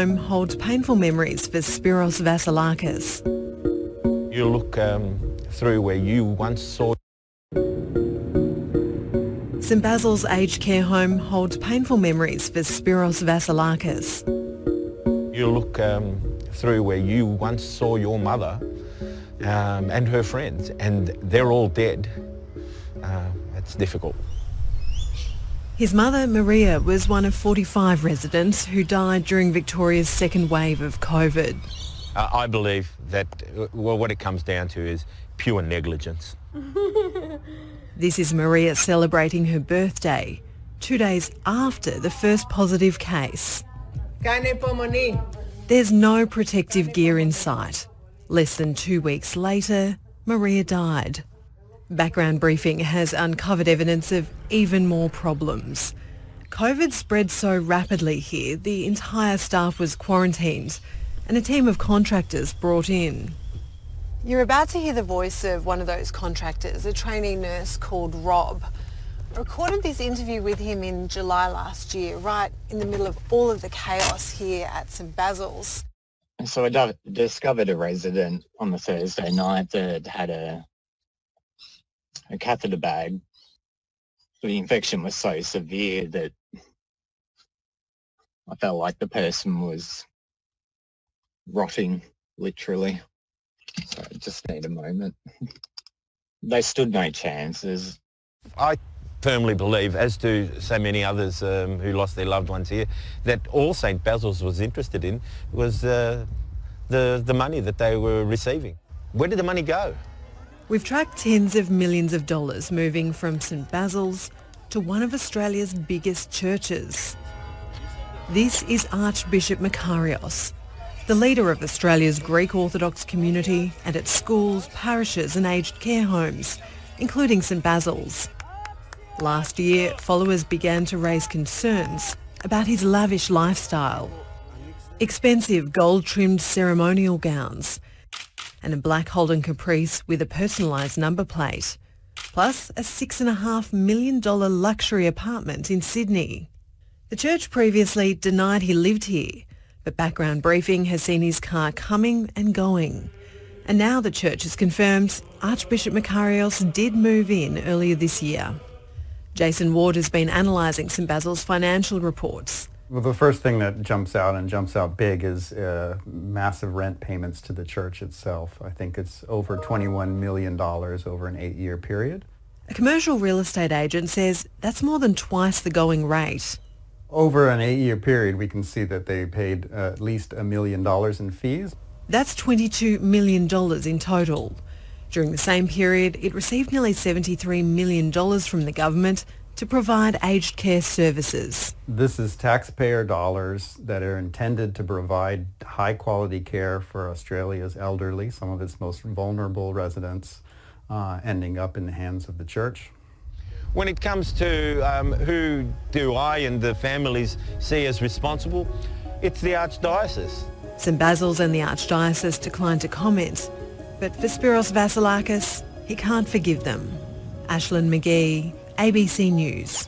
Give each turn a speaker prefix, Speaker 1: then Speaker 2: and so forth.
Speaker 1: home holds painful memories for Spiros Vasilakis.
Speaker 2: You look through where you once saw.
Speaker 1: St Basil's aged care home holds painful memories for Spiros Vasilakis.
Speaker 2: You look through where you once saw your mother and her friends, and they're all dead. It's difficult.
Speaker 1: His mother, Maria, was one of 45 residents who died during Victoria's second wave of COVID.
Speaker 2: I believe that, well, what it comes down to is pure negligence.
Speaker 1: This is Maria celebrating her birthday, 2 days after the first positive case. There's no protective gear in sight. Less than 2 weeks later, Maria died. Background Briefing has uncovered evidence of even more problems. COVID spread so rapidly here, the entire staff was quarantined and a team of contractors brought in. You're about to hear the voice of one of those contractors, a trainee nurse called Rob. I recorded this interview with him in July last year, right in the middle of all of the chaos here at St Basil's.
Speaker 3: So I discovered a resident on the Thursday night that had a catheter bag. The infection was so severe that I felt like the person was rotting, literally. So I just need a moment. They stood no chances.
Speaker 2: I firmly believe, as do so many others who lost their loved ones here, that all St Basil's was interested in was the money that they were receiving. Where did the money go?
Speaker 1: We've tracked tens of millions of dollars moving from St Basil's to one of Australia's biggest churches. This is Archbishop Makarios, the leader of Australia's Greek Orthodox community and its schools, parishes and aged care homes, including St Basil's. Last year, followers began to raise concerns about his lavish lifestyle. Expensive gold-trimmed ceremonial gowns and a black Holden Caprice with a personalised number plate, plus a $6.5 million luxury apartment in Sydney. The church previously denied he lived here, but Background Briefing has seen his car coming and going. And now the church has confirmed Archbishop Makarios did move in earlier this year. Jason Ward has been analysing St Basil's financial reports.
Speaker 4: Well, the first thing that jumps out big is massive rent payments to the church itself. I think it's over $21 million over an 8-year period.
Speaker 1: A commercial real estate agent says that's more than twice the going rate.
Speaker 4: Over an 8-year period, we can see that they paid at least $1 million in fees.
Speaker 1: That's $22 million in total. During the same period, it received nearly $73 million from the government to provide aged care services.
Speaker 4: This is taxpayer dollars that are intended to provide high-quality care for Australia's elderly, some of its most vulnerable residents, ending up in the hands of the church.
Speaker 2: When it comes to who do I and the families see as responsible, it's the Archdiocese.
Speaker 1: St Basil's and the Archdiocese declined to comment, but for Spiros Vasilakis, he can't forgive them. Ashlyn McGee, ABC News.